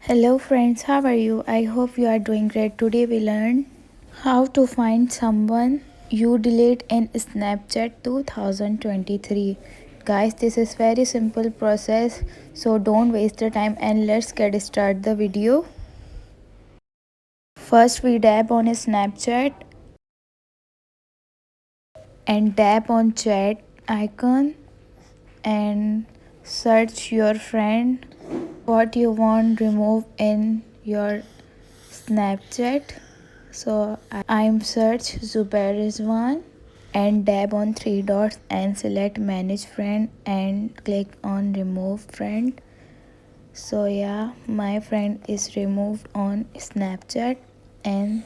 Hello friends, how are you? I hope you are doing great. Today we learn how to find someone you delete in Snapchat 2023. Guys, this is very simple process, so don't waste the time and let's get start the video. First we tap on Snapchat and tap on chat icon and search your friend what you want remove in your Snapchat. So I'm search Zubair Rizwan and tap on three dots and select manage friend and click on remove friend. So yeah, my friend is removed on Snapchat and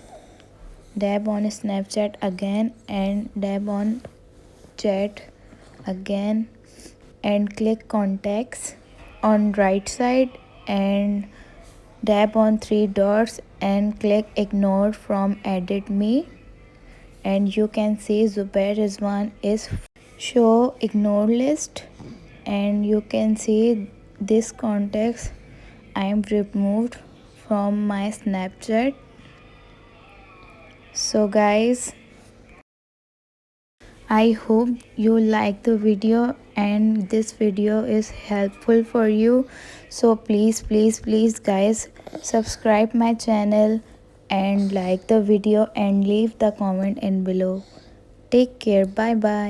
tap on Snapchat again and tap on chat again and click contacts on right side and tap on three dots and click ignore from edit me and you can see Zubair Rizwan is show ignore list and you can see this contacts I am removed from my Snapchat. So guys, I hope you like the video and this video is helpful for you. So please guys subscribe my channel and like the video and leave the comment in below. Take care. Bye bye.